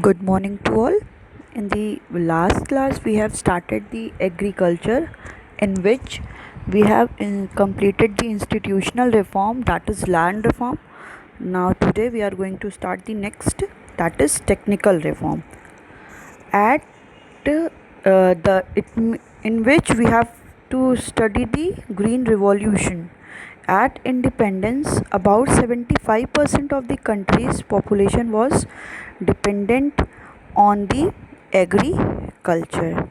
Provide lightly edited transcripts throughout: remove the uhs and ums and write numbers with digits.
Good morning to all. In the last class, we have started the agriculture, in which we have completed the institutional reform, that is land reform. Now, today we are going to start the next, that is technical reform. At the it, in which we have to study the Green Revolution. At independence, about 75% of the country's population was dependent on the agriculture.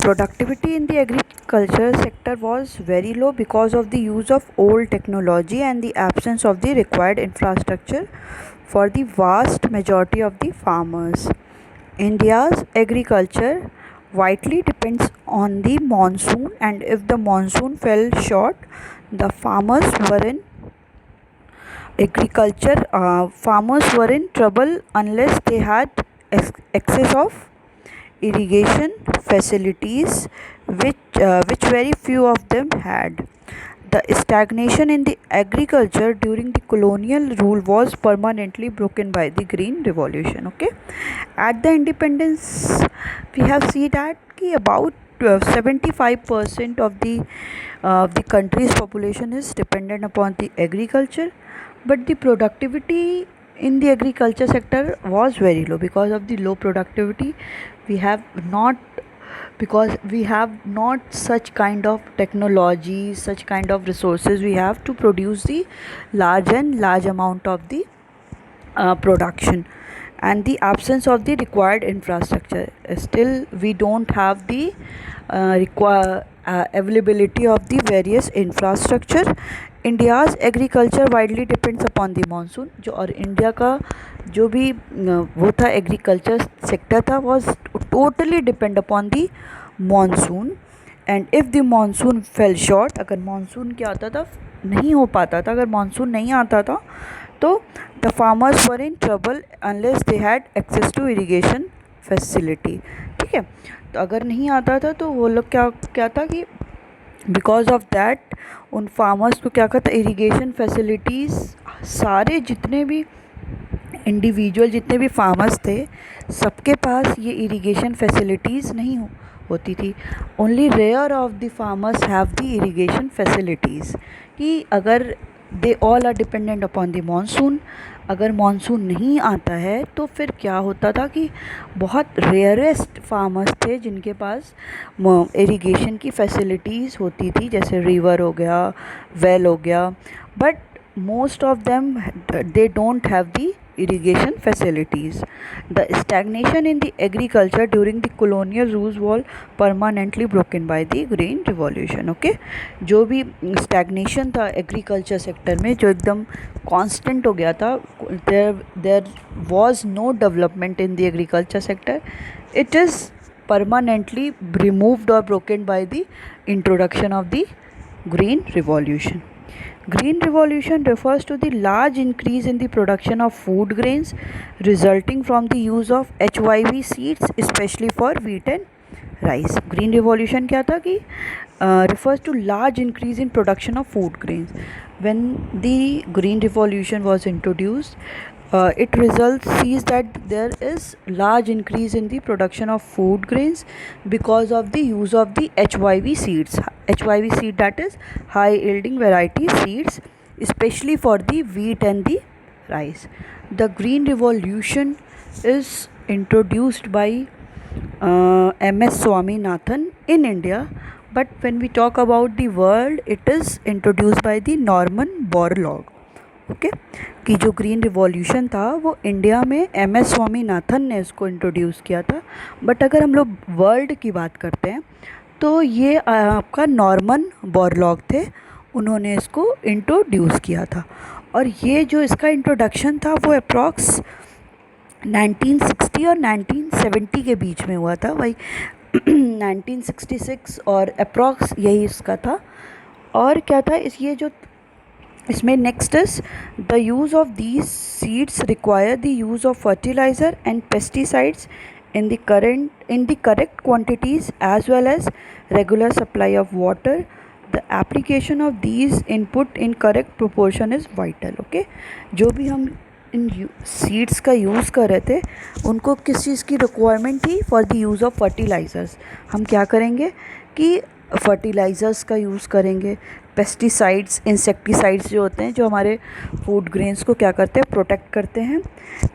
Productivity in the agriculture sector was very low because of the use of old technology and the absence of the required infrastructure for the vast majority of the farmers. India's agriculture widely depends on the monsoon, and if the monsoon fell short, the farmers were in trouble unless they had excess of irrigation facilities, which very few of them had. The stagnation in the agriculture during the colonial rule was permanently broken by the Green Revolution. Okay, at the independence, we have seen that about 75% of the country's population is dependent upon the agriculture, but the productivity in the agriculture sector was very low. Because of the low productivity, we have not because we have not such kind of technology, such kind of resources we have to produce the large amount of the production, and the absence of the required infrastructure. Still we don't have the availability of the various infrastructure. India's agriculture widely depends upon the monsoon, जो और India का जो भी वो था agriculture sector था, was totally depend upon the monsoon. And if the monsoon fail short, अगर monsoon क्या आता था, नहीं हो पाता था, अगर मानसून नहीं आता था तो the farmers were in trouble unless they had access to irrigation facility. ठीक है, तो अगर नहीं आता था तो वो लोग क्या क्या था कि बिकॉज ऑफ दैट उन फार्मर्स को क्या कहता, इरिगेशन फैसिलिटीज़, सारे जितने भी इंडिविजुअल जितने भी फार्मर्स थे, सबके पास ये इरिगेशन फैसिलिटीज़ नहीं होती थी. Only rare of the farmers have the irrigation facilities. कि अगर they all are dependent upon the monsoon, अगर मानसून नहीं आता है तो फिर क्या होता था कि बहुत रेयरेस्ट फार्मर्स थे जिनके पास इरिगेशन की फैसिलिटीज़ होती थी, जैसे रिवर हो गया, वेल हो गया, but most of them they don't have the irrigation facilities. The stagnation in the agriculture during the colonial rules was permanently broken by the Green Revolution. Okay, जो भी stagnation था agriculture sector में, जो एकदम constant हो गया था, there was no development in the agriculture sector. It is permanently removed or broken by the introduction of the Green Revolution. Green Revolution refers to the large increase in the production of food grains resulting from the use of HYV seeds, especially for wheat and rice. Green Revolution क्या था कि refers to large increase in production of food grains. When the Green Revolution was introduced, it results sees that there is large increase in the production of food grains because of the use of the HYV seeds. HYV seed, that is high yielding variety seeds, especially for the wheat and the rice. The Green Revolution is introduced by MS Swaminathan in India, but when we talk about the world, it is introduced by the Norman Borlaug. Okay कि जो green revolution था वो India में MS Swaminathan ने इसको introduce किया था. But अगर हम लोग वर्ल्ड की बात करते हैं तो ये आपका नॉर्मन बोरलॉग थे, उन्होंने इसको इंट्रोड्यूस किया था. और ये जो इसका इंट्रोडक्शन था वो अप्रॉक्स 1960 और 1970 के बीच में हुआ था. वही 1966 और अप्रॉक्स यही इसका था. और क्या था ये जो इसमें next is the use of these seeds require the use of fertiliser and pesticides in the correct quantities as well as regular supply of water. The application of these input in correct proportion is vital. Okay, जो भी हम इन seeds का use कर रहे थे, उनको किस चीज़ की रिक्वायरमेंट थी? For the use of fertilisers. हम क्या करेंगे कि फर्टिलाइज़र्स का यूज़ करेंगे, पेस्टिसाइड्स, इंसेक्टिसाइड्स जो होते हैं, जो हमारे फूड ग्रेन्स को क्या करते हैं? प्रोटेक्ट करते हैं।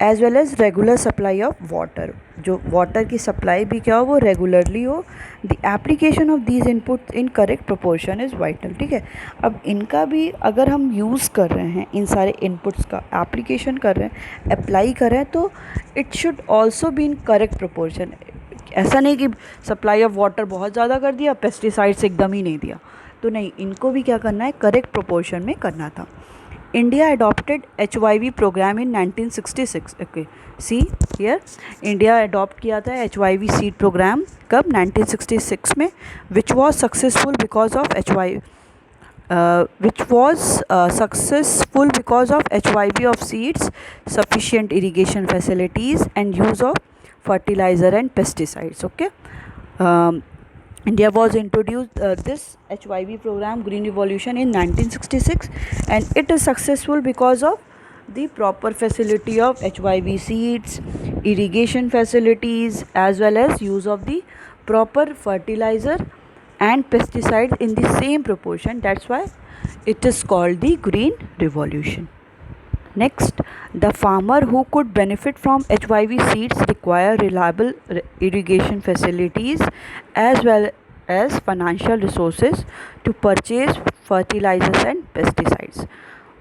As well as regular supply of water, जो वाटर की सप्लाई भी क्या हो, वो रेगुलरली हो। The application of these input in correct proportion is vital. ठीक है, अब इनका भी अगर हम यूज़ कर रहे हैं, इन सारे इनपुट्स का एप्लीकेशन कर रहे हैं, अप्लाई कर रहे हैं, तो it should also be in correct proportion. ऐसा नहीं कि सप्लाई ऑफ वाटर बहुत ज़्यादा कर दिया, पेस्टिसाइड्स एकदम ही नहीं दिया, तो नहीं, इनको भी क्या करना है? करेक्ट प्रोपोर्शन में करना था। India adopted HYV programme in 1966। Okay, see here, India adopt किया था HYV सीड प्रोग्राम कब? 1966 में, which was successful because of HYV of seeds, sufficient irrigation facilities and use of fertilizer and pesticides. Okay, India was introduced this HYV program, Green Revolution, in 1966, and it is successful because of the proper facility of HYV seeds, irrigation facilities, as well as use of the proper fertilizer and pesticides in the same proportion. That's why it is called the Green Revolution. Next, the farmer who could benefit from HYV seeds require reliable irrigation facilities as well as financial resources to purchase fertilizers and pesticides.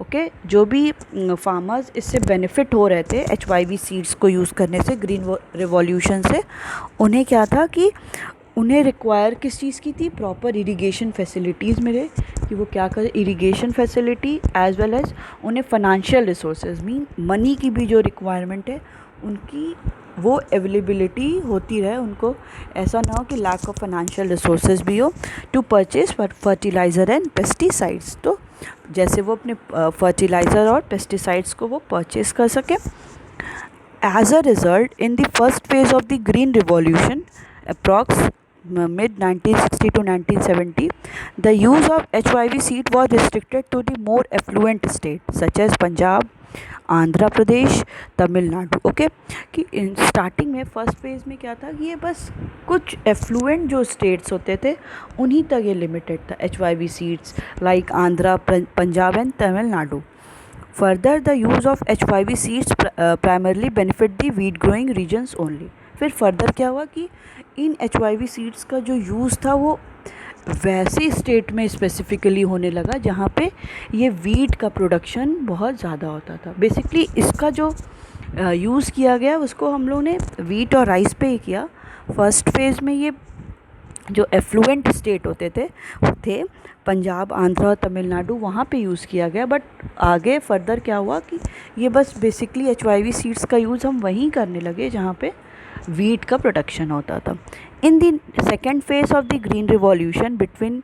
Okay, जो भी farmers इससे benefit हो रहे थे HYV seeds को use करने से, green revolution से, उन्हें क्या था कि उन्हें रिक्वायर किस चीज़ की थी? प्रॉपर इरिगेशन फैसिलिटीज़ मिले, कि वो क्या करें, irrigation facility, as well as उन्हें फाइनेंशियल रिसोर्सेज, मीन मनी की भी जो रिक्वायरमेंट है उनकी वो अवेलेबिलिटी होती रहे, उनको ऐसा ना हो कि लैक ऑफ फाइनेंशियल रिसोर्सेज भी हो, to purchase fertiliser and pesticides. तो जैसे वो अपने फर्टिलाइज़र और पेस्टिसाइड्स को वो परचेज कर सके। As a result, in the first phase of the green revolution, approx mid 1960 to 1970, the use of HYV seed was restricted to the more affluent states such as Punjab, Andhra Pradesh, Tamil Nadu. Okay, कि starting में first phase में क्या था कि ये बस कुछ effluent जो स्टेट्स होते थे उन्हीं तक ये लिमिटेड था HYV seeds, like Andhra, Punjab and Tamil Nadu. Further, the use of HYV seeds primarily benefit the wheat growing regions only. फिर फर्दर क्या हुआ कि इन HYV सीड्स का जो यूज़ था वो वैसे स्टेट में स्पेसिफिकली होने लगा जहाँ पे ये वीट का प्रोडक्शन बहुत ज़्यादा होता था। बेसिकली इसका जो यूज़ किया गया उसको हम लोगों ने वीट और राइस पे ही किया। फर्स्ट फेज़ में ये जो एफ्लुएंट स्टेट होते थे पंजाब, आंध्र, तमिलनाडु, वहाँ पे यूज़ किया गया। बट आगे फर्दर क्या हुआ कि ये बस बेसिकली HYV सीड्स का यूज़ हम वहीं करने लगे जहाँ पे वीट का प्रोडक्शन होता था। In the second phase of the green revolution between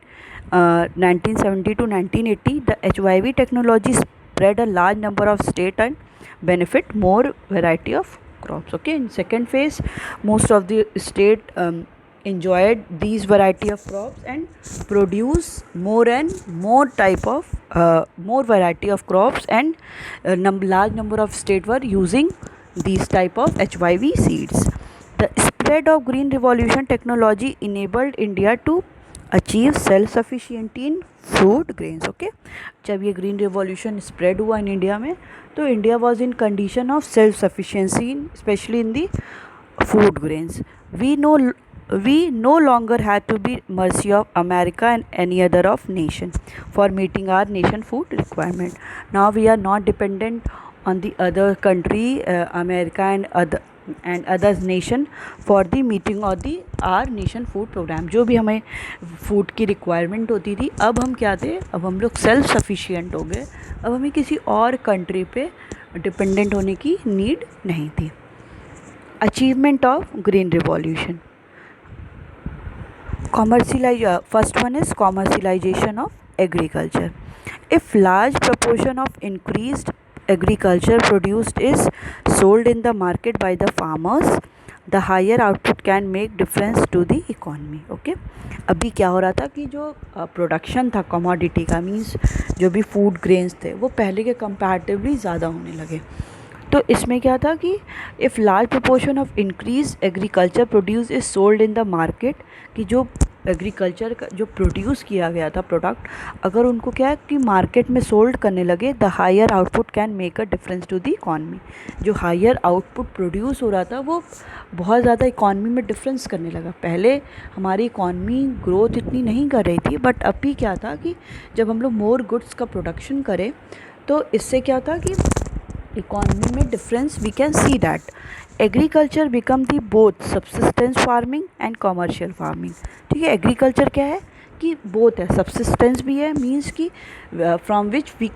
1970 to 1980, the HYV technology spread a large number of state and benefit more variety of crops. Okay, in second phase, most of the state enjoyed these variety of crops and produce more and more type of more variety of crops, and large number of state were using these type of HYV seeds. The spread of green revolution technology enabled India to achieve self-sufficiency in fruit grains. Okay, जब ये green revolution spread हुआ in India में, तो India was in condition of self-sufficiency, especially in the food grains. We no longer had to be mercy of America and any other of nation for meeting our nation food requirement. Now we are not dependent on the other country, America and others nation for the meeting of the our nation food program. जो भी हमें food की requirement होती थी, अब हम क्या थे, अब हम लोग सेल्फ सफिशिएंट हो गए। अब हमें किसी और कंट्री पे डिपेंडेंट होने की नीड नहीं थी। Achievement of green revolution, first one is commercialization of agriculture. If large proportion of increased agriculture produced is sold in the market by the farmers, the higher output can make difference to the economy. Okay, अभी क्या हो रहा था कि जो production था commodity का, means जो भी फूड ग्रेन्स थे, वो पहले के कंपैरेटिवली ज़्यादा होने लगे। तो इसमें क्या था कि if large proportion of increase agriculture produce is sold in the market, कि जो एग्रीकल्चर का जो प्रोड्यूस किया गया था प्रोडक्ट, अगर उनको क्या है कि मार्केट में सोल्ड करने लगे, the higher output can make a difference to the economy. जो हायर आउटपुट प्रोड्यूस हो रहा था वो बहुत ज़्यादा इकॉनमी में डिफरेंस करने लगा। पहले हमारी इकॉनमी ग्रोथ इतनी नहीं कर रही थी, बट अभी क्या था कि जब हम लोग मोर गुड्स का प्रोडक्शन करें तो इससे क्या था कि इकॉनमी में difference we can see that agriculture become the both subsistence farming and commercial farming. ठीक है, एग्रीकल्चर क्या है कि बोथ है, सब्सिस्टेंस भी है, मीन्स कि from which we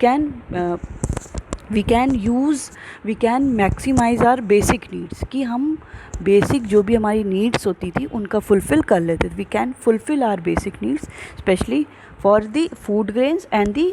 can maximise our basic needs, कि हम बेसिक जो भी हमारी नीड्स होती थी उनका फुलफ़िल कर लेते थे। We can fulfil our basic needs specially for the food grains and the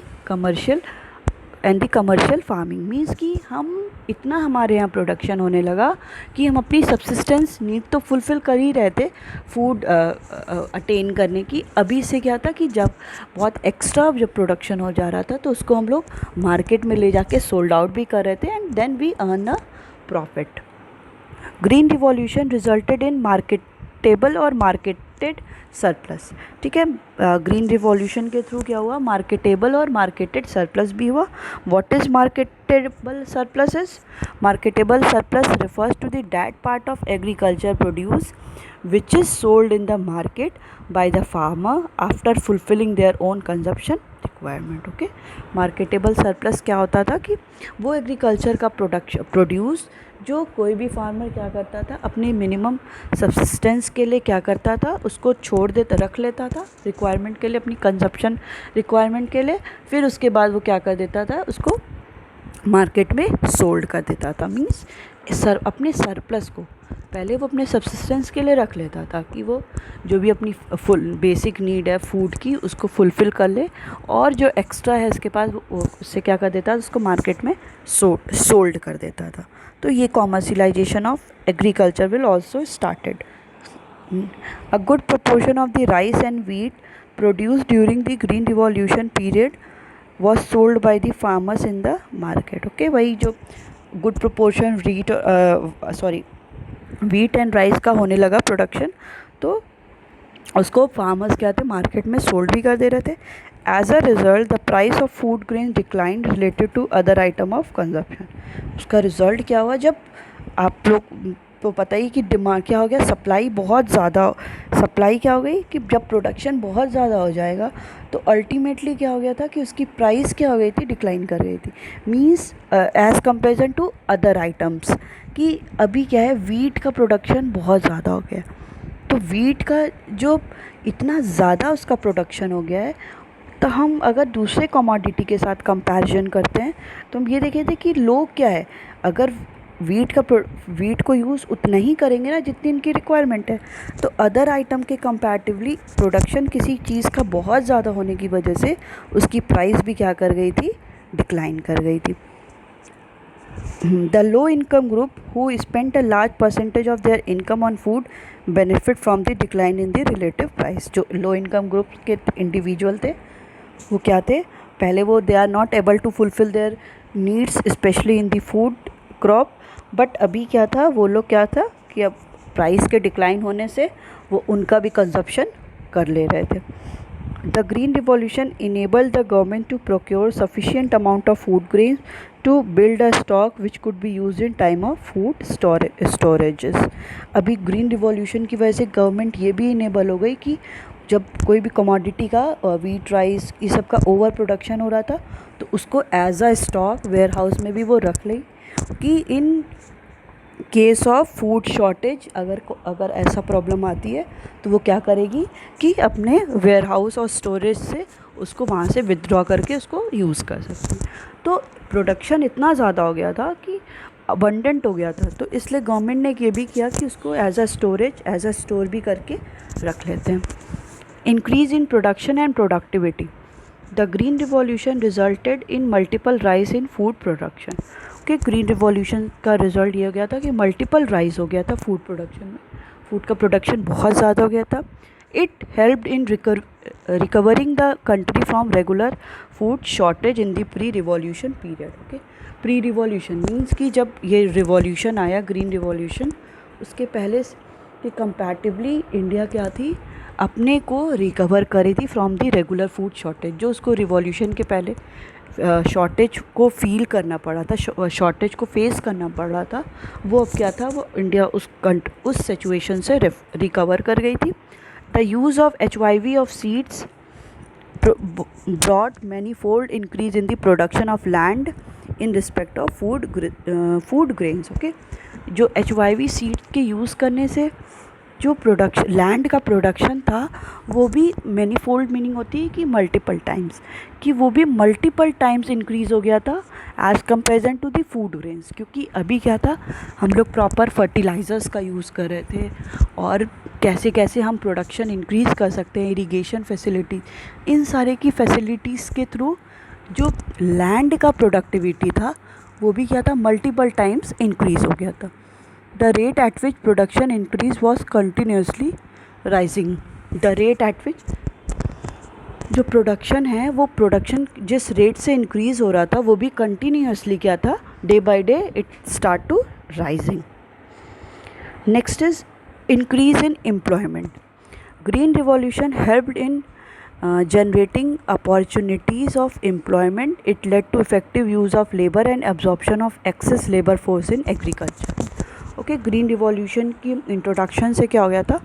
commercial farming, means कि हम इतना हमारे यहाँ प्रोडक्शन होने लगा कि हम अपनी सब्सिस्टेंस नीड तो फुलफ़िल कर ही रहे थे फूड अटेन करने की। अभी से क्या था कि जब बहुत एक्स्ट्रा जब प्रोडक्शन हो जा रहा था तो उसको हम लोग मार्केट में ले जाके सोल्ड आउट भी कर रहे थे and then we earn a profit. Green revolution resulted in marketable और मार्केटेड सरप्लस। ठीक है, ग्रीन रिवॉल्यूशन के थ्रू क्या हुआ, मार्केटेबल और मार्केटेड सरप्लस भी हुआ। What is marketable surplus is, marketable surplus refers to the that part of agriculture produce which is sold in the market by the farmer after fulfilling their own consumption requirement। Okay, marketable surplus क्या होता था कि वो agriculture का produce जो कोई भी farmer क्या करता था अपने मिनिमम सब्सिस्टेंस के लिए क्या करता था, उसको छोड़ देता, रख लेता था रिक्वायरमेंट के लिए, अपनी कंजप्शन रिक्वायरमेंट के लिए, फिर उसके बाद वो क्या कर देता था, उसको मार्केट में सोल्ड कर देता था। मीन्स अपने सरप्लस को पहले वो अपने सब्सिस्टेंस के लिए रख लेता था कि वो जो भी अपनी फुल बेसिक नीड है फूड की उसको फुलफ़िल कर ले, और जो एक्स्ट्रा है इसके पास वो उससे क्या कर देता था, उसको मार्केट में सोल्ड कर देता था। तो ये commercialisation of agriculture will also started. A good proportion of the rice and wheat produced during the green revolution period was sold by the farmers in the market। Okay, वही जो good proportion wheat and rice का होने लगा production, तो उसको farmers क्या थे market में सोल्ड भी कर दे रहे थे। As a result the price of food grain decline related to other item of consumption. उसका रिजल्ट क्या हुआ, जब आप लोग तो पता ही कि डिमांड क्या हो गया, सप्लाई बहुत ज़्यादा, सप्लाई क्या हो गई कि जब प्रोडक्शन बहुत ज़्यादा हो जाएगा तो अल्टीमेटली क्या हो गया था कि उसकी प्राइस क्या हो गई थी, डिक्लाइन कर गई थी। Means as comparison to other items, कि अभी क्या है वीट का प्रोडक्शन बहुत ज़्यादा हो गया, तो वीट का जो इतना ज़्यादा उसका प्रोडक्शन हो गया है, तो हम अगर दूसरे कमोडिटी के साथ कंपैरिजन करते हैं तो हम ये देखे थे कि लोग क्या है, अगर वीट को यूज़ उतना ही करेंगे ना जितनी इनकी रिक्वायरमेंट है, तो अदर आइटम के कंपैरेटिवली प्रोडक्शन किसी चीज़ का बहुत ज़्यादा होने की वजह से उसकी प्राइस भी क्या कर गई थी, डिक्लाइन कर गई थी। The low income group who spent a large percentage of their income on food benefit from the decline in the relative price. जो लो इनकम ग्रुप के इंडिविजुअल थे वो क्या थे, पहले वो they are not able to fulfil their needs specially in the food crop, but अभी क्या था, वो लोग क्या था कि अब प्राइस के डिक्लाइन होने से वो उनका भी कंजप्शन कर ले रहे थे। The green revolution enabled the government to procure sufficient amount of food grains to build a stock which could be use in time of food storages. अभी ग्रीन रिवॉल्यूशन की वजह से गवर्नमेंट ये भी इनेबल हो गई कि जब कोई भी कमोडिटी का वीट राइस ये सब का ओवर प्रोडक्शन हो रहा था तो उसको as a stock warehouse में भी वो रख ली, कि in case of food shortage अगर ऐसा प्रॉब्लम आती है तो वो क्या करेगी कि अपने वेयर हाउस और स्टोरेज से उसको वहाँ से विदड्रॉ करके उसको यूज़ कर सकती है। तो प्रोडक्शन इतना ज़्यादा हो गया था कि अबंडेंट हो गया था, तो इसलिए गवर्नमेंट ने ये भी किया कि उसको as a storage as a store भी करके रख लेते हैं। Increase in production and productivity. The green revolution resulted in multiple rise in food production. कि ग्रीन रिवॉल्यूशन का रिजल्ट ये हो गया था कि मल्टीपल राइज हो गया था फूड प्रोडक्शन में, फूड का प्रोडक्शन बहुत ज़्यादा हो गया था। It helped in recovering the country from regular food shortage in the pre revolution period. Okay, pre revolution means कि जब ये रिवॉल्यूशन आया ग्रीन रिवॉल्यूशन, उसके पहले के कंपैरेटिवली इंडिया क्या थी, अपने को रिकवर करी थी from the regular food shortage. जो उसको रिवॉल्यूशन के पहले शॉर्टेज को फील करना पड़ा था, शॉर्टेज को फेस करना पड़ रहा था, वो अब क्या था, वो इंडिया उस सिचुएशन से रिकवर कर गई थी। The use of HIV of seeds brought manifold increase in the production of land in respect of food grains। Okay, जो HIV सीड्स के यूज़ करने से जो प्रोडक्शन लैंड का प्रोडक्शन था वो भी मैनीफोल्ड मीनिंग होती है कि मल्टीपल टाइम्स, कि वो भी मल्टीपल टाइम्स इंक्रीज़ हो गया था as comparison to the food grains. क्योंकि अभी क्या था, हम लोग प्रॉपर फर्टिलाइज़र्स का यूज़ कर रहे थे और कैसे कैसे हम प्रोडक्शन इंक्रीज़ कर सकते हैं, इरिगेशन फैसिलिटी, इन सारे की फैसिलिटीज़ के थ्रू जो लैंड का प्रोडक्टिविटी था वो भी क्या था, मल्टीपल टाइम्स इंक्रीज़ हो गया था। The rate at which production increase was continuously rising। The rate at which जो प्रोडक्शन है वो प्रोडक्शन जिस रेट से इंक्रीज़ हो रहा था वो भी कंटिन्यूसली क्या था, day by day it start to rising. Next is increase in employment. Green revolution helped in generating opportunities of employment। It led to effective use of labor and absorption of excess labor force in agriculture। Okay, green revolution की introduction से क्या हो गया था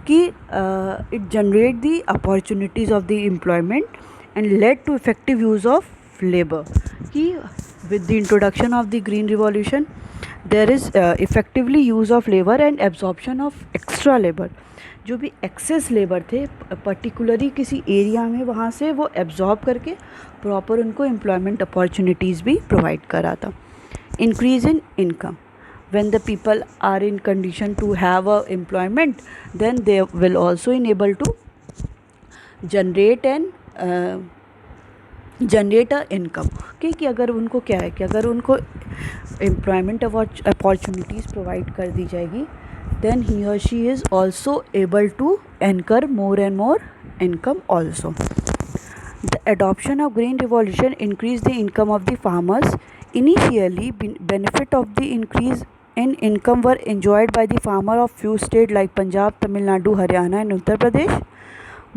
कि it generate the opportunities of the employment and led to effective use of labour. कि with the introduction of the green revolution there is effectively use of labour and absorption of extra labour. जो भी excess labour थे particularly किसी area में, वहाँ से वो absorb करके प्रॉपर उनको एम्प्लॉयमेंट अपॉर्चुनिटीज़ भी प्रोवाइड करा था। Increase in income. When the people are in condition to have a employment, then they will also enable to generate a income। okay, कि अगर उनको क्या है कि अगर उनको employment opportunities provide कर दी जाएगी, then he or she is also able to incur more and more income also। The adoption of green revolution increased the income of the farmers। Initially, benefit of the increase in income were enjoyed by the farmer of few states like Punjab, Tamil Nadu, Haryana and Uttar Pradesh,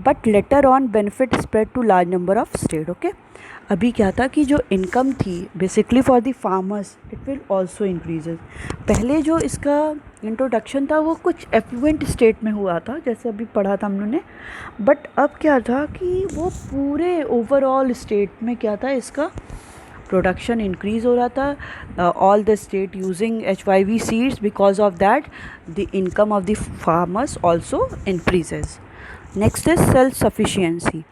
but later on benefit spread to large number of state। okay, अभी क्या था कि जो income थी basically for the farmers it will also increases. पहले जो इसका introduction था वो कुछ एफ्लुएंट स्टेट में हुआ था, जैसे अभी पढ़ा था हम लोगों ने, बट अब क्या था कि वो पूरे ओवरऑल स्टेट में क्या था, इसका प्रोडक्शन इंक्रीज़ हो रहा था। All the state using HIV seeds, because of that the income of the farmers also increases. Next is self sufficiency.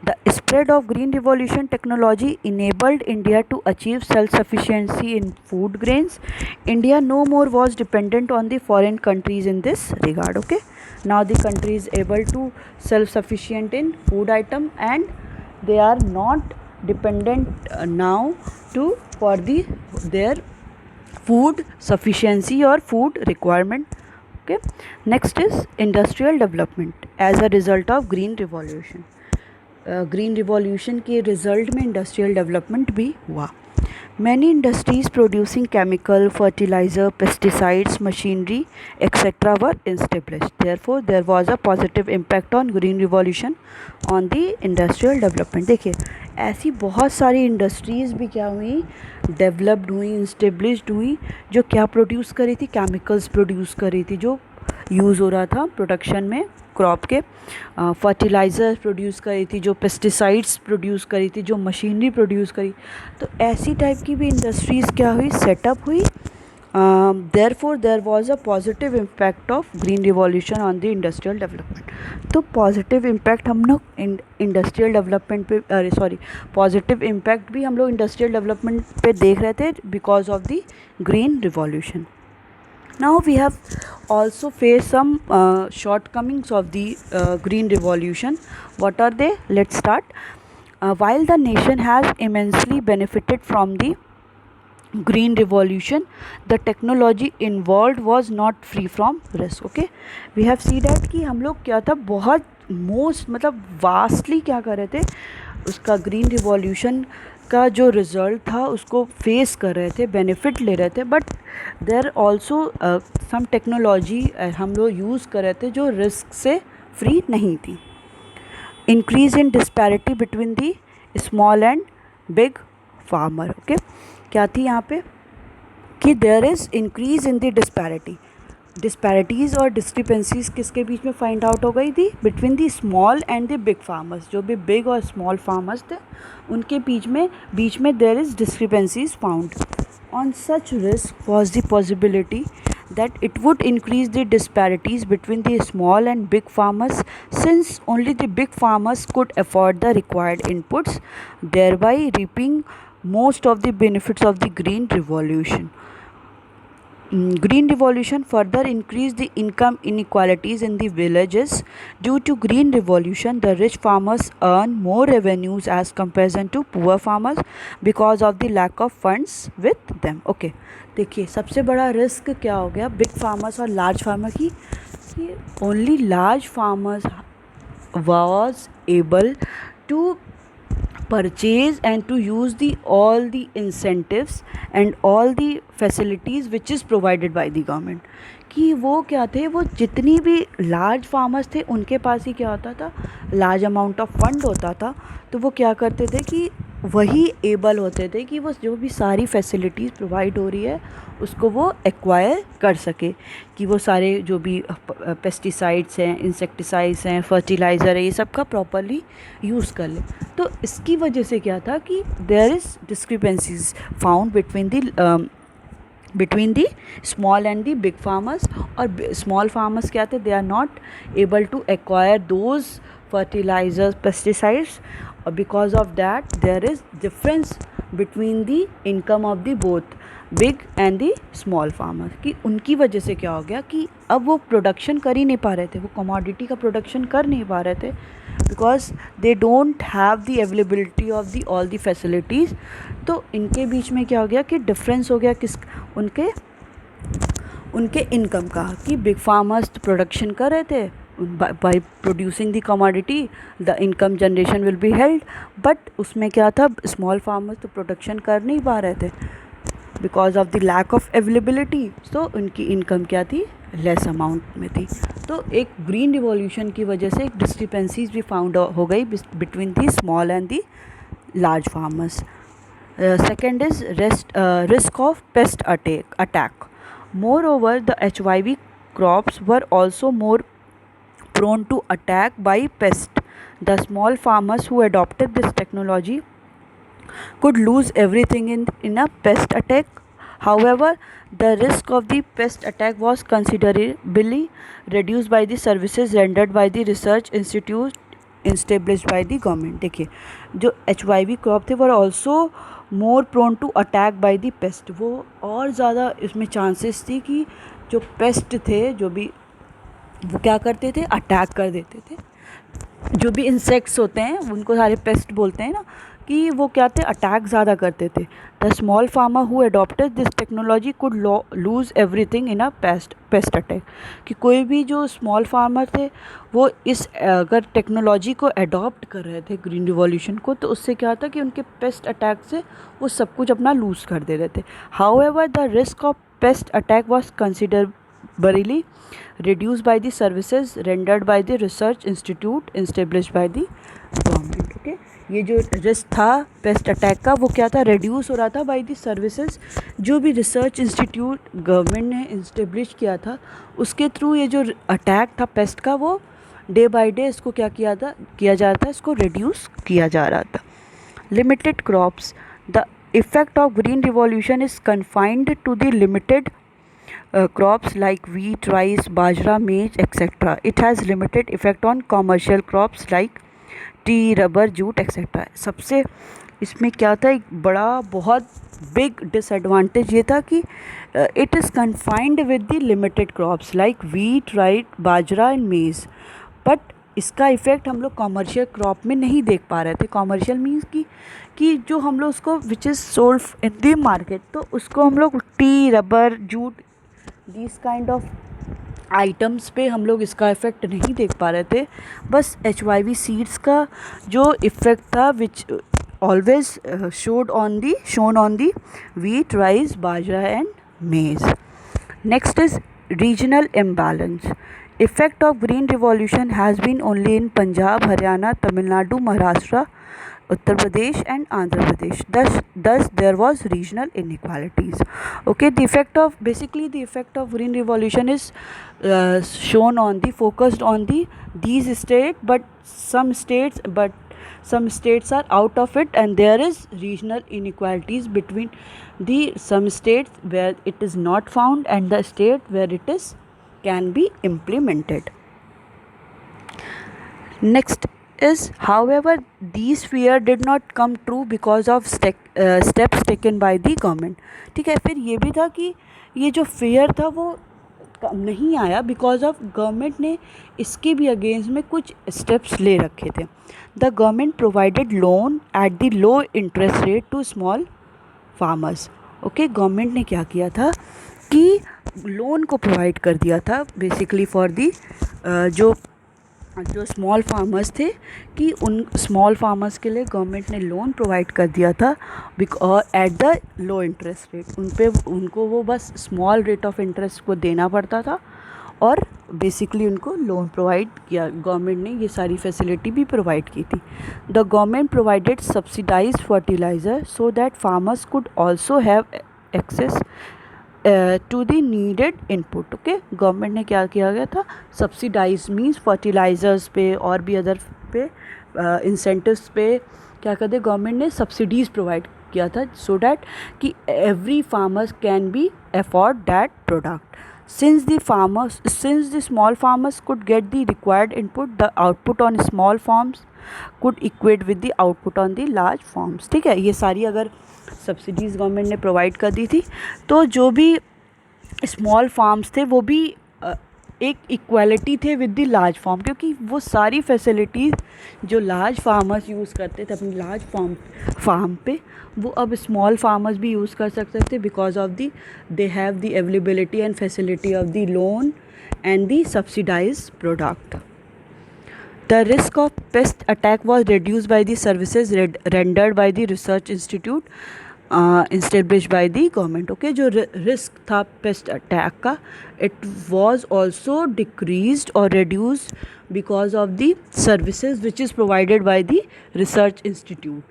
The spread of green revolution technology enabled India to achieve self-sufficiency in food grains। India no more was dependent on the foreign countries in this regard। okay, now the country is able to self-sufficient in food item and they are not dependent now to for their food sufficiency or food requirement। okay, next is industrial development as a result of green revolution। Green revolution के result में industrial development भी हुआ। Many industries producing chemical, fertiliser, pesticides, machinery etcetera were established. Therefore there was a positive impact on green revolution on the industrial development. देखिए ऐसी बहुत सारी industries भी क्या हुई, डेवलप्ड हुई, इस्टेब्लिश्ड हुई, जो क्या प्रोड्यूस करी थी, केमिकल्स प्रोड्यूस करी थी जो यूज़ हो रहा था प्रोडक्शन में क्रॉप के, फर्टिलाइज़र प्रोड्यूस करी थी, जो पेस्टिसाइड्स प्रोड्यूस करी थी, जो मशीनरी प्रोड्यूस करी। तो ऐसी टाइप की भी इंडस्ट्रीज़ क्या हुई, सेटअप हुई। Therefore there was a positive impact of green revolution on the industrial development. तो पॉजिटिव इम्पैक्ट हम लोग इंडस्ट्रियल डेवलपमेंट पे पॉजिटिव इम्पैक्ट भी हम लोग इंडस्ट्रियल डेवलपमेंट पे देख रहे थे because of the green revolution. Now we have also faced some shortcomings of the green revolution. What are they? Let's start. While the nation has immensely benefited from the green revolution, the technology involved was not free from risk। okay, we have seen that कि हम लोग क्या था, बहुत most मतलब vastly क्या कर रहे थे, उसका ग्रीन रिवॉल्यूशन इसका जो रिज़ल्ट था उसको फेस कर रहे थे, बेनिफिट ले रहे थे, but there also some technology हम लोग यूज़ कर रहे थे जो रिस्क से फ्री नहीं थी। Increase in disparity between the small and big farmer. Okay, क्या थी यहाँ पे कि there is increase in the disparity, disparities और डिस्क्रिपेंसीज किसके बीच में फाइंड आउट हो गई थी, between the small and the big farmers. जो भी बिग और स्मॉल फार्मर्स थे उनके बीच में there is discrepancies found. On such risk was the possibility that it would increase the disparities between the small and big farmers, since only the big farmers could afford the required inputs, thereby reaping most of the benefits of the Green Revolution. Green Revolution further increased the income inequalities in the villages. Due to Green Revolution, the rich farmers earn more revenues as comparison to poor farmers because of the lack of funds with them. Okay, देखिए सबसे बड़ा risk क्या हो गया big farmers और large farmer की, कि only large farmers was able to purchase and to use the all the incentives and all the facilities which is provided by the government। कि वो क्या थे, वो जितनी भी लार्ज फार्मर्स थे उनके पास ही क्या होता था, लार्ज अमाउंट ऑफ फंड होता था, तो वो क्या करते थे कि वही एबल होते थे कि वो जो भी सारी फैसिलिटीज़ प्रोवाइड हो रही है उसको वो एक्वायर कर सके, कि वो सारे जो भी पेस्टिसाइड्स हैं, इंसेक्टिसाइड्स हैं, फर्टिलाइज़र है, ये सब का प्रॉपरली यूज़ कर ले। तो इसकी वजह से क्या था कि there is discrepancies found between the small and the big farmers. और स्मॉल फार्मर्स क्या थे, they are not able to acquire those fertilizers, pesticides, और because of that there is difference between the income of the both big and the small farmer. कि उनकी वजह से क्या हो गया कि अब वो प्रोडक्शन कर ही नहीं पा रहे थे, वो कमोडिटी का प्रोडक्शन कर नहीं पा रहे थे, because they don't have the availability of the all the facilities. तो इनके बीच में क्या हो गया कि डिफरेंस हो गया किस उनके इनकम का, कि बिग फार्मर्स प्रोडक्शन कर रहे थे, by producing the commodity the income generation will be held, but उसमें क्या था, स्मॉल फार्मर्स तो प्रोडक्शन कर नहीं पा रहे थे because of the lack of availability. तो उनकी इनकम क्या थी, लेस अमाउंट में थी। तो एक ग्रीन रिवॉल्यूशन की वजह से एक डिस्क्रिपेंसीज भी फाउंड हो गई between the small and the large farmers. Second is risk of paste attack. More over the HIV crops were also more prone to attack by pest. The small farmers who adopted this technology could lose everything in a pest attack. However, the risk of the pest attack was considerably reduced by the services rendered by the research institute established by the government. देखिए जो HIV crop थे वो also more prone to attack by the pest, वो और ज़्यादा इसमें chances थी कि जो पेस्ट थे जो भी वो क्या करते थे, अटैक कर देते थे। जो भी इंसेक्ट्स होते हैं उनको सारे पेस्ट बोलते हैं ना, कि वो क्या थे, अटैक ज़्यादा करते थे। The small farmer who adopted this technology could lose everything in a pest attack. कि कोई भी जो स्मॉल फार्मर थे वो इस अगर टेक्नोलॉजी को अडॉप्ट कर रहे थे ग्रीन रिवॉल्यूशन को, तो उससे क्या होता कि उनके पेस्ट अटैक से वो सब कुछ अपना लूज़ कर दे रहे थे। However the risk of paste attack was considerably reduced by the services rendered by the research institute established by the government। Okay, ये जो रिस्क था पेस्ट अटैक का वो क्या था, रिड्यूस हो रहा था बाय द सर्विसेज जो भी रिसर्च इंस्टीट्यूट गवर्नमेंट ने इस्टेब्लिश किया था, उसके थ्रू ये जो अटैक था पेस्ट का वो डे बाय डे इसको क्या किया जा रहा था, इसको रिड्यूस किया जा रहा था। Limited crops. The effect of green revolution is confined to the limited crops like wheat, rice, bajra, maize, etc. It has limited effect on commercial crops like tea, rubber, jute, etc. सबसे इसमें क्या था, एक बड़ा बहुत big disadvantage ये था कि it is confined with the limited crops like wheat, right, bajra and मेज़। बट इसका इफ़ेक्ट हम लोग कॉमर्शियल क्रॉप में नहीं देख पा रहे थे। कॉमर्शियल मीन्स कि जो हम लोग उसको which is sold in the market, तो उसको हम लोग T, rubber, jute, this kind of items पे हम लोग इसका इफ़ेक्ट नहीं देख पा रहे थे। बस HIV सीड्स का जो इफ़ेक्ट था विच always shown on the wheat, rice, bajra and maize. Next is regional imbalance. Effect of green revolution has been only in Punjab, Haryana, Tamil Nadu, Maharashtra, Uttar Pradesh and Andhra Pradesh. Thus there was regional inequalities. Okay, the effect of green revolution is focused on these states, but some states are out of it, and there is regional inequalities between the some states where it is not found and the state where it is can be implemented. Next is, however, these fear did not come true because of steps taken by the government. ठीक है, फिर ये भी था कि ये जो fair था वो नहीं आया बिकॉज ऑफ गवर्नमेंट ने इसके भी अगेंस्ट में कुछ स्टेप्स ले रखे थे. The government provided loan at the low interest rate to small farmers. Okay, government ने क्या किया था कि लोन को प्रोवाइड कर दिया था बेसिकली फॉर दी जो स्मॉल फार्मर्स थे, कि उन स्मॉल फार्मर्स के लिए गवर्नमेंट ने लोन प्रोवाइड कर दिया था eight the low interest rate. उनको वो बस स्मॉल रेट ऑफ इंटरेस्ट को देना पड़ता था और बेसिकली उनको लोन प्रोवाइड किया. गवर्नमेंट ने ये सारी फैसिलिटी भी प्रोवाइड की थी. The government provided subsidised fertiliser so that farmers could also have access to the needed input. Okay, government ने क्या किया गया था, सब्सिडाइज मीन्स फर्टिलाइज़र्स पे और भी अदर पे इंसेंटिव्स पे क्या कहते हैं, गवर्नमेंट ने सब्सिडीज़ प्रोवाइड किया था सो डैट कि every farmers can be afford that product. Since the small farmers could get the required input, the output on small farms could equate with the output on the large farms. ठीक है, ये सारी अगर subsidies government ने provide कर दी थी तो जो भी स्मॉल फार्म्स थे वो भी एक इक्वालिटी थे विद द लार्ज फार्म, क्योंकि वो सारी फैसिलिटीज़ जो लार्ज फार्मर्स यूज़ करते थे अपनी लार्ज फार्म पे वो अब स्मॉल फार्मर्स भी यूज़ कर सकते थे because of they have the availability and facility of the loan and the subsidised product. The risk of pest attack was reduced by the services rendered by the research institute established by the government. Okay, जो risk था pest attack का, it was also decreased or reduced because of the services which is provided by the research institute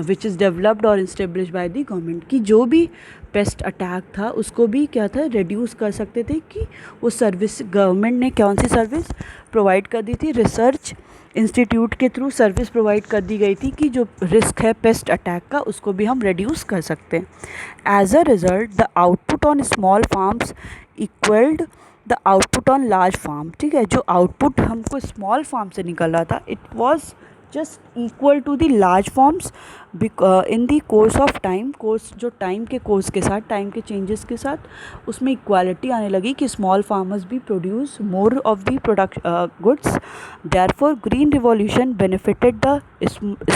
which is developed or established by the government. कि जो भी paste attack था उसको भी क्या था रिड्यूस कर सकते थे, कि वो सर्विस गवर्नमेंट ने कौन सी सर्विस प्रोवाइड कर दी थी, रिसर्च इंस्टीट्यूट के थ्रू सर्विस प्रोवाइड कर दी गई थी कि जो रिस्क है पेस्ट अटैक का उसको भी हम रिड्यूस कर सकते हैं. As a result the output on small farms equalled the output on large farm. ठीक है, जो आउटपुट हमको स्मॉल फार्म से निकल रहा था it was just equal to the large farms in the course of time. जो टाइम के कोर्स के साथ, टाइम के चेंजेस के साथ उसमें इक्वालिटी आने लगी कि स्मॉल फार्मर्स भी produce more of the product goods. Therefore green revolution benefited the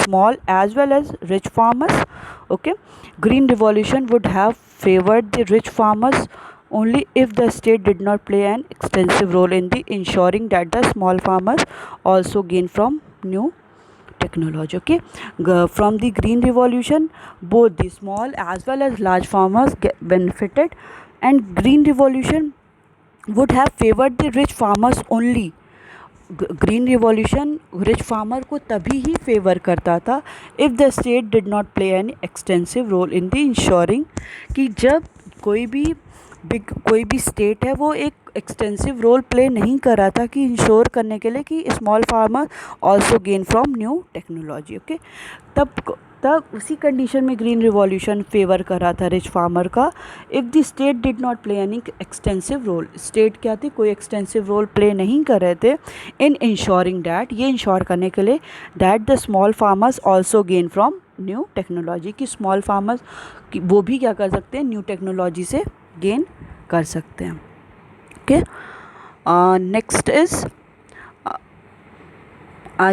small as well as rich farmers. Okay, green revolution would have favoured the rich farmers only if the state did not play an extensive role in the ensuring that the small farmers also gain from new technology. Okay, from the green revolution both the small as well as large farmers benefited, and green revolution would have favored the rich farmers only. Green revolution rich farmer को तभी ही favour करता था if the state did not play an extensive role in the insuring, कि जब कोई भी state है वो एक एक्सटेंसिव रोल प्ले नहीं कर रहा था कि इंश्योर करने के लिए कि small farmer also gain from new technology. Okay, तब उसी कंडीशन में ग्रीन रिवॉल्यूशन फेवर कर रहा था रिच फार्मर का if the state did not play any extensive role. State क्या थी, कोई एक्सटेंसिव रोल प्ले नहीं कर रहे थे इन इंश्योरिंग डैट, ये इंश्योर करने के लिए that the small farmers also gain from new technology, कि स्मॉल फार्मर्स वो भी क्या कर सकते हैं, न्यू टेक्नोलॉजी से गेन कर सकते हैं. Okay, next is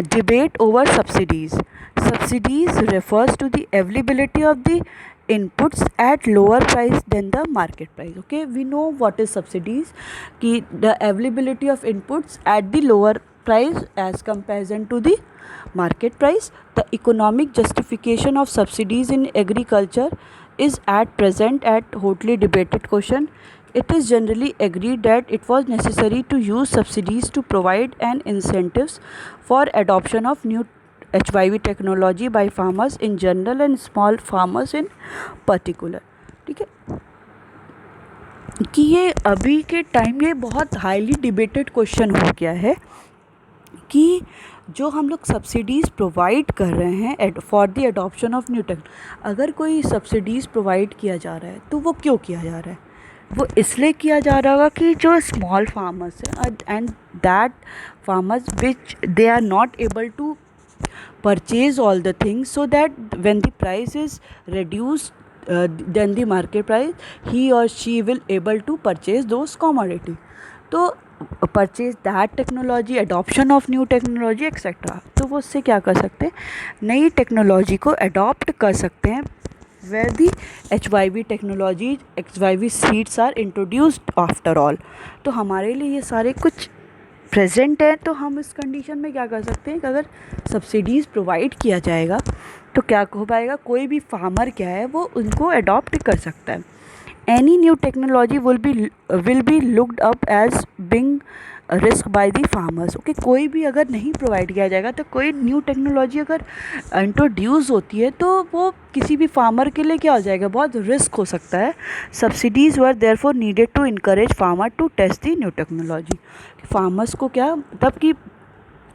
debate over subsidies. Subsidies refers to the availability of the inputs at lower price than the market price. Okay, we know what is subsidies, कि the availability of inputs at the lower price as comparison to the market price. The economic justification of subsidies in agriculture is at present at hotly debated question. It is generally agreed that it was necessary to use subsidies to provide an incentives for adoption of new HYV technology by farmers in general and small farmers in particular. ठीक है कि ये अभी के time ये बहुत highly debated question हो गया है कि जो हम लोग सब्सिडीज़ प्रोवाइड कर रहे हैं for the adoption of new take, अगर कोई सब्सिडीज़ प्रोवाइड किया जा रहा है तो वो क्यों किया जा रहा है? वो इसलिए किया जा रहा होगा कि जो स्मॉल फार्मर्स हैं and that farmers which they are not able to purchase all the things, so that when the price is reduced than the market price, he or she will able to purchase those commodity. तो purchase that technology, adoption of new technology etcetera, तो वो उससे क्या कर सकते हैं, नई technology को अडॉप्ट कर सकते हैं where the HYV technology, HYV seeds are introduced after all. तो हमारे लिए ये सारे कुछ प्रेजेंट है, तो हम इस कंडीशन में क्या कर सकते हैं कि अगर सब्सिडीज़ प्रोवाइड किया जाएगा तो क्या हो पाएगा, कोई भी फार्मर क्या है वो उनको अडॉप्ट कर सकता है. Any new technology will be looked up as being risk by the farmers. Okay, कोई भी अगर नहीं प्रोवाइड किया जाएगा तो कोई न्यू टेक्नोलॉजी अगर इंट्रोड्यूस होती है तो वो किसी भी फार्मर के लिए क्या हो जाएगा, बहुत रिस्क हो सकता है. Subsidies were therefore needed to encourage farmer to test the new technology. Farmers को क्या मतलब कि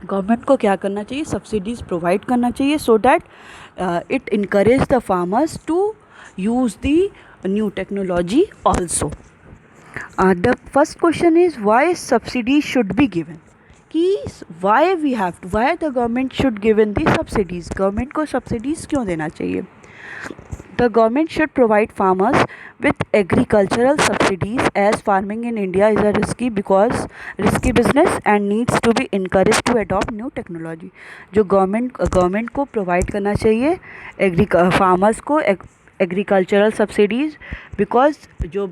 गवर्नमेंट को क्या करना चाहिए, सब्सिडीज़ प्रोवाइड करना चाहिए so that it encourage the farmers to use the new technology also. The first question is why subsidies should be given. कि why the government should given the subsidies. Government को subsidies क्यों देना चाहिए? The government should provide farmers with agricultural subsidies as farming in India is a risky business and needs to be encouraged to adopt new technology. जो government को provide करना चाहिए farmers को agricultural subsidies, because जो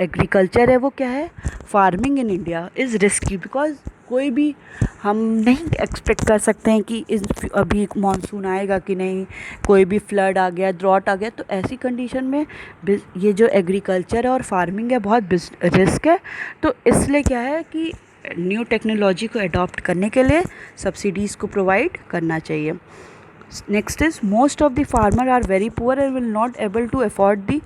agriculture है वो क्या है, farming in India is risky, because कोई भी हम नहीं एक्सपेक्ट कर सकते हैं कि अभी मानसून आएगा कि नहीं, कोई भी फ्लड आ गया, ड्रॉट आ गया, तो ऐसी कंडीशन में ये जो एग्रीकल्चर है और फार्मिंग है बहुत रिस्क है. तो इसलिए क्या है कि न्यू टेक्नोलॉजी को अडॉप्ट करने के लिए सब्सिडीज़ को प्रोवाइड करना चाहिए. Next is most of the farmer are very poor and will not able to afford the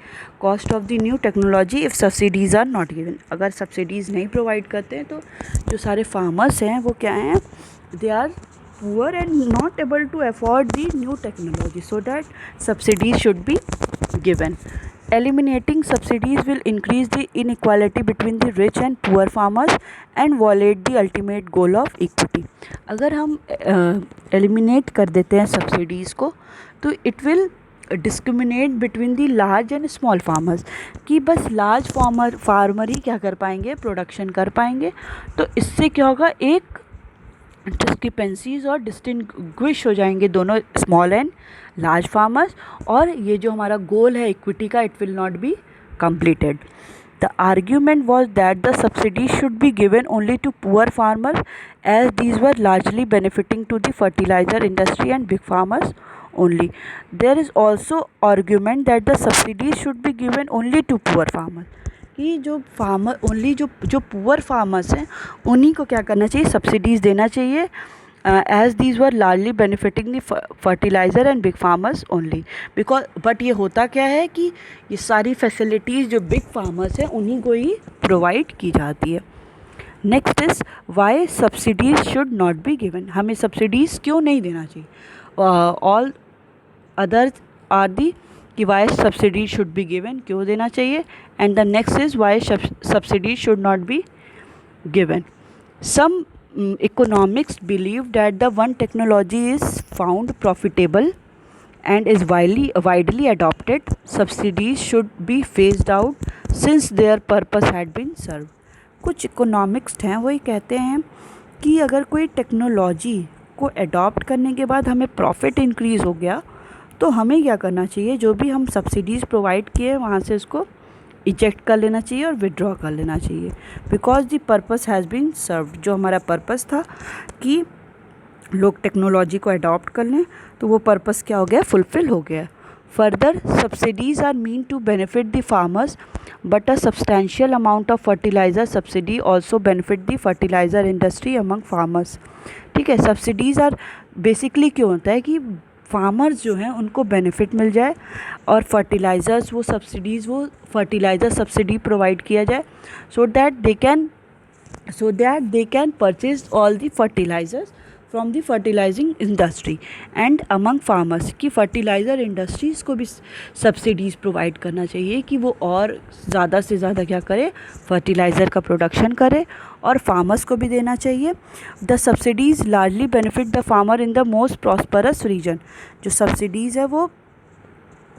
cost of the new technology if subsidies are not given. अगर subsidies नहीं provide करते हैं तो जो सारे farmers हैं वो क्या हैं, they are poor and not able to afford the new technology, so that subsidies should be given. Eliminating subsidies will increase the inequality between the rich and poor farmers and violate the ultimate goal of equity. अगर हम eliminate कर देते हैं subsidies को तो it will discriminate between the large and small farmers, कि बस large farmer ही क्या कर पाएंगे, प्रोडक्शन कर पाएंगे. तो इससे क्या होगा, एक डिस्क्रिपेंसीज और डिस्टिंग्विश हो जाएंगे दोनों स्मॉल एंड लार्ज फार्मर्स, और ये जो हमारा गोल है इक्विटी का, it will not be completed. The argument was that the subsidies should be given only to poor farmers as these were largely benefiting to the fertilizer industry and big farmers only. There is also argument that the subsidies should be given only to poor farmers. कि जो farmer only जो poor farmers हैं उन्हीं को क्या करना चाहिए, subsidies देना चाहिए, as these were largely benefiting the fertiliser and big farmers only. Because but ये होता क्या है कि ये सारी फैसिलिटीज़ जो बिग फार्मर्स हैं उन्हीं को ही प्रोवाइड की जाती है. Next is why subsidies should not be given. हमें सब्सिडीज़ क्यों नहीं देना चाहिए. ऑल अदर्स आर दी कि why subsidy should be given, क्यों देना चाहिए. And the next is why subsidy should not be given. Some economics believe that the one technology is found profitable and is widely adopted, subsidies should be phased out since their purpose had been served. कुछ economics हैं वही कहते हैं कि अगर कोई technology को adopt करने के बाद हमें प्रॉफिट इंक्रीज़ हो गया तो हमें क्या करना चाहिए, जो भी हम सब्सिडीज़ प्रोवाइड किए वहाँ से उसको इजेक्ट कर लेना चाहिए और विड्रॉ कर लेना चाहिए, because the purpose has been served. जो हमारा पर्पस था कि लोग टेक्नोलॉजी को अडॉप्ट कर लें, तो वो पर्पस क्या हो गया, फुलफिल हो गया। Further subsidies are mean to benefit the farmers, but a substantial amount of fertiliser subsidy also benefit the fertiliser industry among farmers. ठीक है, सब्सिडीज़ आर बेसिकली क्यों होता है कि फार्मर्स जो हैं उनको बेनिफिट मिल जाए, और फर्टिलाइज़र्स वो सब्सिडीज़, वो फर्टिलाइज़र सब्सिडी प्रोवाइड किया जाए, so that they can purchase all the fertilisers from the fertilising industry and among farmers. की फर्टिलाइज़र इंडस्ट्रीज़ को भी सब्सिडीज़ प्रोवाइड करना चाहिए कि वो और ज़्यादा से ज़्यादा क्या करे, फर्टिलाइज़र का प्रोडक्शन करे, और फार्मर्स को भी देना चाहिए। The subsidies largely benefit the farmer in the most prosperous region. जो सब्सिडीज़ है वो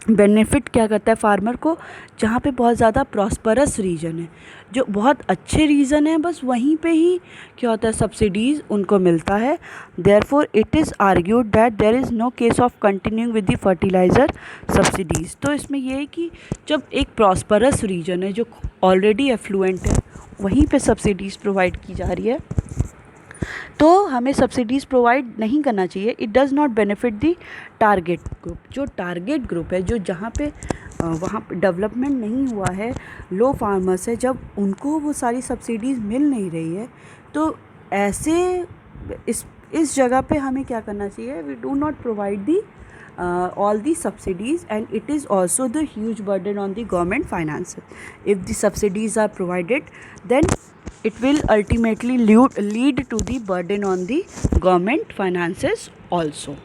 बेनिफिट क्या करता है फार्मर को, जहाँ पे बहुत ज़्यादा प्रॉस्परस रीजन है, जो बहुत अच्छे रीजन है, बस वहीं पे ही क्या होता है, सब्सिडीज़ उनको मिलता है। Therefore it is argued that there is no case of continuing with the fertiliser subsidies. तो इसमें ये है कि जब एक प्रॉस्परस रीजन है जो ऑलरेडी एफ्लुएंट है, वहीं पे सब्सिडीज़ प्रोवाइड की जा रही है, तो हमें सब्सिडीज़ प्रोवाइड नहीं करना चाहिए। It does not benefit the target group. जो टारगेट ग्रुप है, जो जहाँ पे वहाँ पे डेवलपमेंट नहीं हुआ है, लो फार्मर्स है, जब उनको वो सारी सब्सिडीज़ मिल नहीं रही है, तो ऐसे इस जगह पे हमें क्या करना चाहिए, we do not provide the all the subsidies, and it is also the huge burden on the government finances. If the subsidies are provided, then it will ultimately lead to the burden on the government finances also.